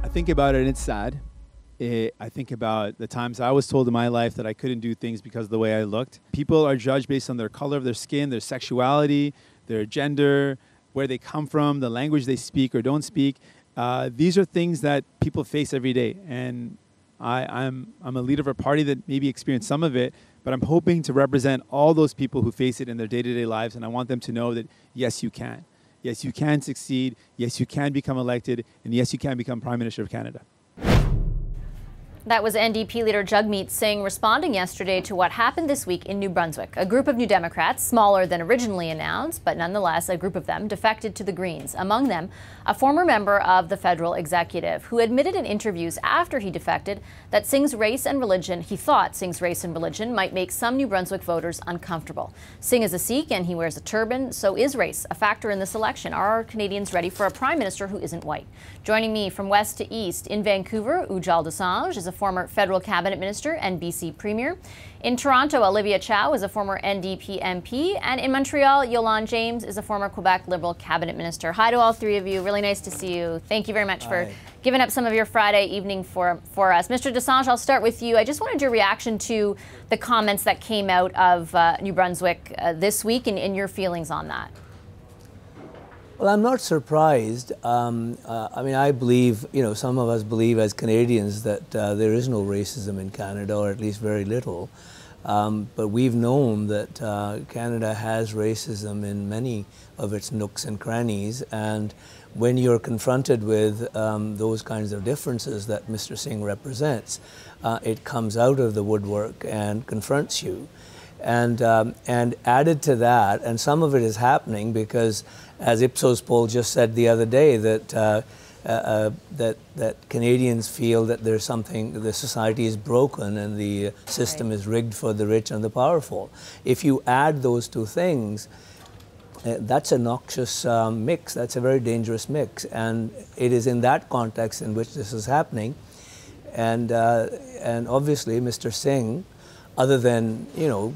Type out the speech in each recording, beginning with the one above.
I think about it and it's sad. I think about the times I was told in my life that I couldn't do things because of the way I looked. People are judged based on their color of their skin, their sexuality, their gender, where they come from, the language they speak or don't speak. These are things that people face every day. And I'm a leader of a party that maybe experienced some of it, but I'm hoping to represent all those people who face it in their day-to-day lives. And I want them to know that, yes, you can. Yes, you can succeed. Yes, you can become elected. And yes, you can become Prime Minister of Canada. That was NDP Leader Jagmeet Singh responding yesterday to what happened this week in New Brunswick. A group of New Democrats, smaller than originally announced, but nonetheless a group of them, defected to the Greens. Among them, a former member of the federal executive who admitted in interviews after he defected that Singh's race and religion, he thought Singh's race and religion might make some New Brunswick voters uncomfortable. Singh is a Sikh and he wears a turban, so is race a factor in this election? Are Canadians ready for a Prime Minister who isn't white? Joining me from west to east, in Vancouver, Ujjal Dosanjh is a former federal cabinet minister and BC premier. In Toronto, Olivia Chow is a former NDP MP. And in Montreal, Yolande James is a former Quebec Liberal cabinet minister. Hi to all three of you. Really nice to see you. Thank you very much for giving up some of your Friday evening for us. Mr. Dosanjh, I'll start with you. I just wanted your reaction to the comments that came out of New Brunswick this week and your feelings on that. Well, I'm not surprised. I mean, I believe, some of us believe as Canadians that there is no racism in Canada, or at least very little. But we've known that Canada has racism in many of its nooks and crannies. And when you're confronted with those kinds of differences that Mr. Singh represents, it comes out of the woodwork and confronts you. And added to that, and some of it is happening because, as Ipsos poll just said the other day, that Canadians feel that there's something, the society is broken and the system is rigged for the rich and the powerful. If you add those two things, that's a noxious mix. That's a very dangerous mix, and it is in that context in which this is happening. And obviously, Mr. Singh, other than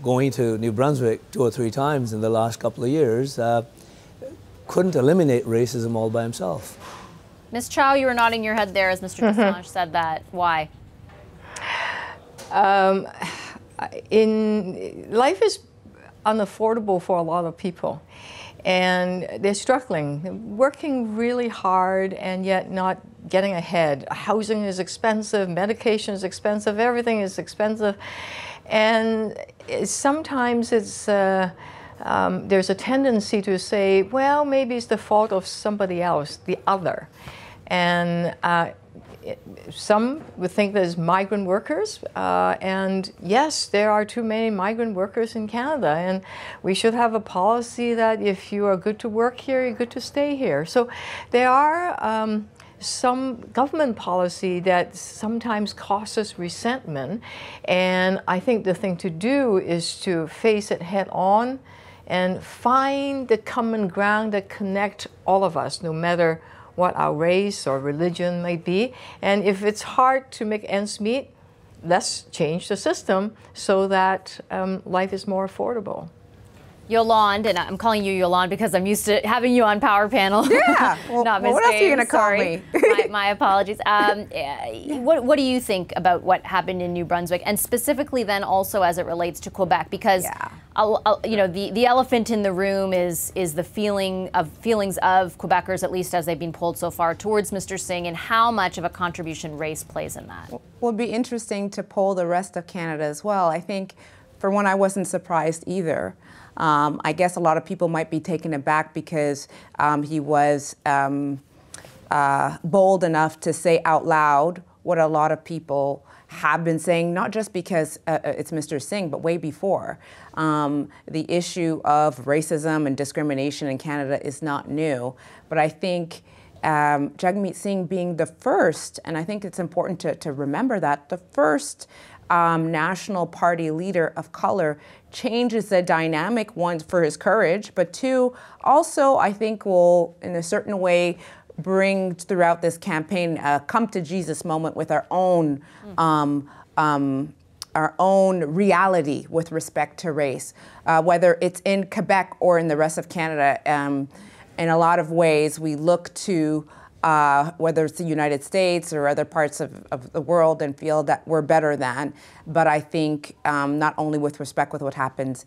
going to New Brunswick 2 or 3 times in the last couple of years, couldn't eliminate racism all by himself. Ms. Chow, you were nodding your head there as Mr. Dosanjh said that. Why? Life is unaffordable for a lot of people, and they're struggling, working really hard and yet not getting ahead. Housing is expensive, medication is expensive, everything is expensive. And sometimes it's there's a tendency to say, well, maybe it's the fault of somebody else, the other. And some would think there's migrant workers. And yes, there are too many migrant workers in Canada. And we should have a policy that if you are good to work here, you're good to stay here. So there are some government policy that sometimes causes resentment, and I think the thing to do is to face it head on and find the common ground that connect all of us, no matter what our race or religion might be. And if it's hard to make ends meet, let's change the system so that life is more affordable. Yolande, and I'm calling you Yolande because I'm used to having you on Power Panel. Yeah, well, not Ms. what else are you going to call Sorry. me? my apologies. What do you think about what happened in New Brunswick, and specifically then also as it relates to Quebec? Because the elephant in the room is the feelings of Quebecers, at least as they've been polled so far, towards Mr. Singh, and how much of a contribution race plays in that. Well, it'd be interesting to poll the rest of Canada as well. I think, for one, I wasn't surprised either. I guess a lot of people might be taken aback because he was bold enough to say out loud what a lot of people have been saying, not just because it's Mr. Singh, but way before. The issue of racism and discrimination in Canada is not new, but I think Jagmeet Singh being the first, and I think it's important to remember that, the first national party leader of color changes the dynamic, one, for his courage, but two, also I think will, in a certain way, bring throughout this campaign a come to Jesus moment with our own reality with respect to race, whether it's in Quebec or in the rest of Canada. In a lot of ways, we look to whether it's the United States or other parts of the world, and feel that we're better than. But I think not only with respect with what happens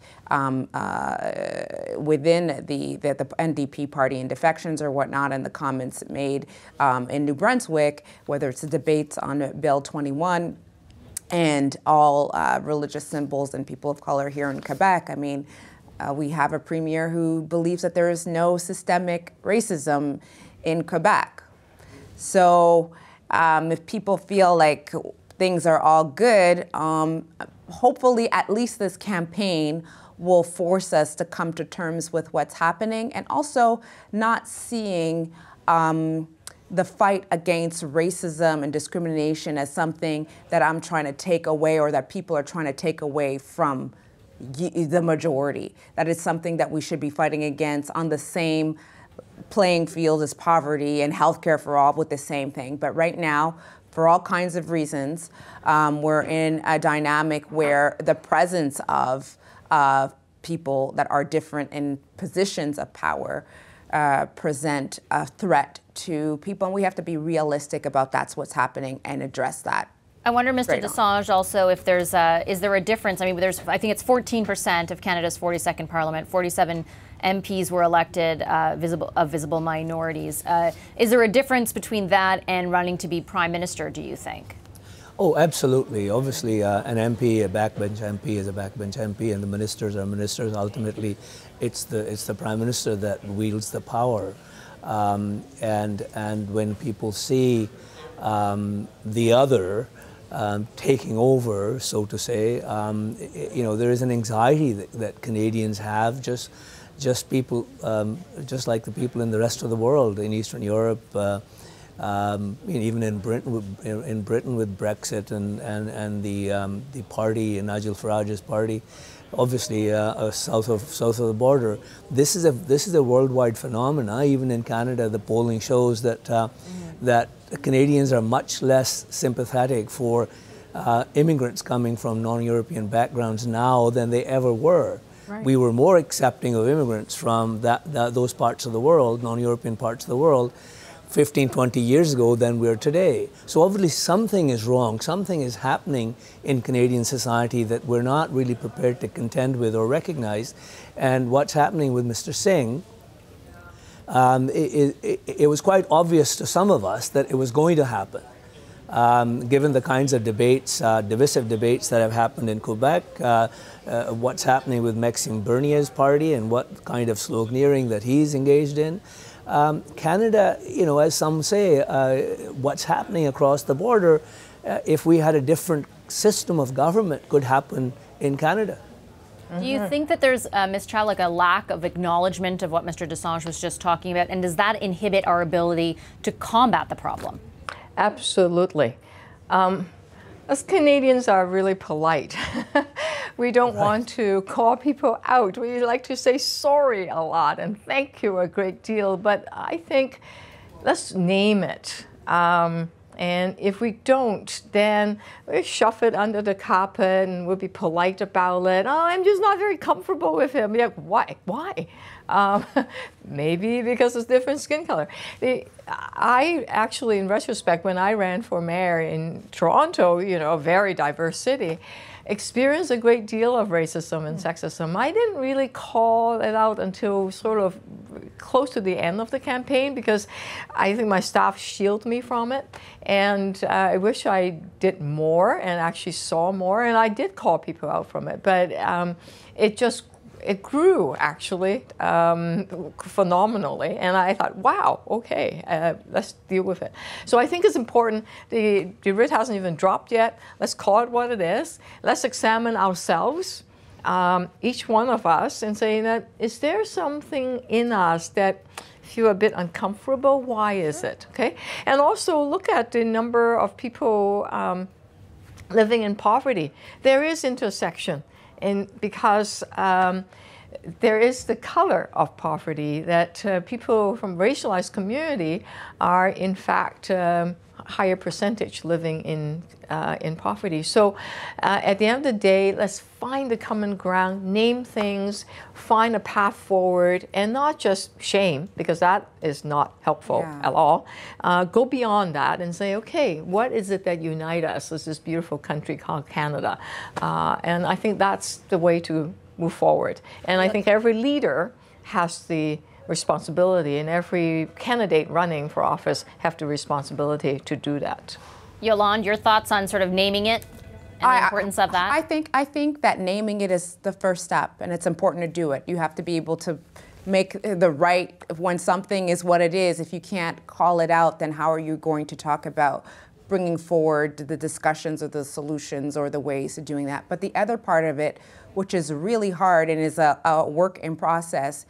within the NDP party and defections or whatnot, and the comments made in New Brunswick, whether it's the debates on Bill 21 and all religious symbols and people of color here in Quebec. I mean, we have a premier who believes that there is no systemic racism in Quebec. So if people feel like things are all good, hopefully at least this campaign will force us to come to terms with what's happening, and also not seeing the fight against racism and discrimination as something that I'm trying to take away, or that people are trying to take away from the majority. That is something that we should be fighting against on the same playing field as poverty and healthcare for all, with the same thing. But right now, for all kinds of reasons, we're in a dynamic where the presence of people that are different in positions of power present a threat to people, and we have to be realistic about that's what's happening and address that. I wonder, Mr. Desange, also if there's is there a difference? I mean, I think it's 14% of Canada's 42nd Parliament, 47 MPs were elected visible minorities. Is there a difference between that and running to be Prime Minister, do you think? Oh, absolutely. Obviously, an MP, a backbench MP, is a backbench MP, and the ministers are ministers. Ultimately, it's the Prime Minister that wields the power. And when people see the other taking over, so to say, there is an anxiety that Canadians have, just people, just like the people in the rest of the world, in Eastern Europe, even in Britain with Brexit and the party, Nigel Farage's party, obviously south of the border. This is a worldwide phenomena. Even in Canada, the polling shows that that Canadians are much less sympathetic for immigrants coming from non-European backgrounds now than they ever were. Right. We were more accepting of immigrants from those parts of the world, non-European parts of the world, 15, 20 years ago than we are today. So obviously something is wrong, something is happening in Canadian society that we're not really prepared to contend with or recognize. And what's happening with Mr. Singh, it was quite obvious to some of us that it was going to happen. Given the kinds of debates, divisive debates that have happened in Quebec, what's happening with Maxime Bernier's party and what kind of sloganeering that he's engaged in. Canada, as some say, what's happening across the border, if we had a different system of government, could happen in Canada. Do you think that there's, Ms. Chow, like a lack of acknowledgement of what Mr. Desange was just talking about, and does that inhibit our ability to combat the problem? Absolutely. Us Canadians are really polite. We don't want to call people out. We like to say sorry a lot and thank you a great deal. But I think let's name it. And if we don't, then we'll shove it under the carpet and we'll be polite about it. Oh, I'm just not very comfortable with him. Yeah, why? Maybe because it's different skin color. I actually, in retrospect, when I ran for mayor in Toronto, a very diverse city, experienced a great deal of racism and sexism. I didn't really call it out until sort of close to the end of the campaign, because I think my staff shielded me from it. And I wish I did more and actually saw more. And I did call people out from it. But it grew, actually, phenomenally. And I thought, wow, okay, let's deal with it. So I think it's important. The writ hasn't even dropped yet. Let's call it what it is. Let's examine ourselves, each one of us, and say that, is there something in us that feel a bit uncomfortable? Why is it? Okay. And also look at the number of people living in poverty. There is intersection. And because there is the color of poverty, that people from racialized community are in fact higher percentage living in poverty. So at the end of the day, let's find the common ground, name things, find a path forward, and not just shame, because that is not helpful at all. Go beyond that and say, okay, what is it that unites us as this beautiful country called Canada? And I think that's the way to move forward. And I think every leader has the responsibility, and every candidate running for office have the responsibility to do that. Yolande, your thoughts on sort of naming it and the importance of that? I think that naming it is the first step, and it's important to do it. You have to be able to make the right, when something is what it is, if you can't call it out, then how are you going to talk about bringing forward the discussions or the solutions or the ways of doing that? But the other part of it, which is really hard and is a work in process,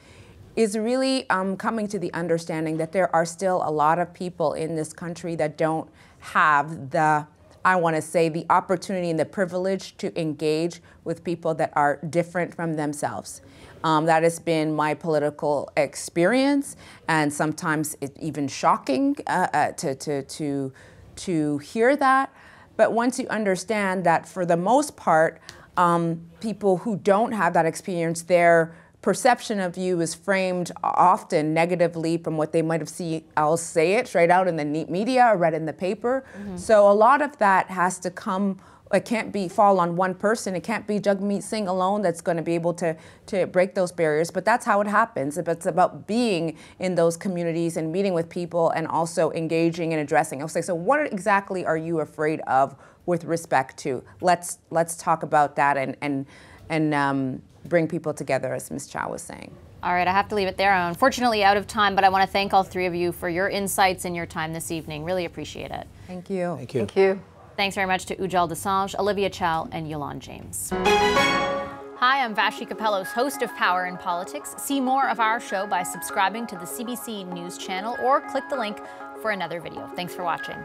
is really coming to the understanding that there are still a lot of people in this country that don't have the, I want to say, the opportunity and the privilege to engage with people that are different from themselves. That has been my political experience, and sometimes it's even shocking to hear that. But once you understand that, for the most part, people who don't have that experience, their perception of you is framed often negatively from what they might have seen, I'll say it straight out, in the media or read in the paper. So a lot of that has to come, it can't fall on one person. It can't be Jagmeet Singh alone that's going to be able to break those barriers, but that's how it happens. It's about being in those communities and meeting with people and also engaging and addressing. I'll say, so what exactly are you afraid of with respect to? Let's talk about that and bring people together, as Ms. Chow was saying. All right, I have to leave it there. I'm unfortunately out of time, but I want to thank all three of you for your insights and your time this evening. Really appreciate it. Thank you. Thank you. Thank you. Thanks very much to Ujjal Desange, Olivia Chow, and Yolande James. Hi, I'm Vashi Capellos, host of Power in Politics. See more of our show by subscribing to the CBC News channel or click the link for another video. Thanks for watching.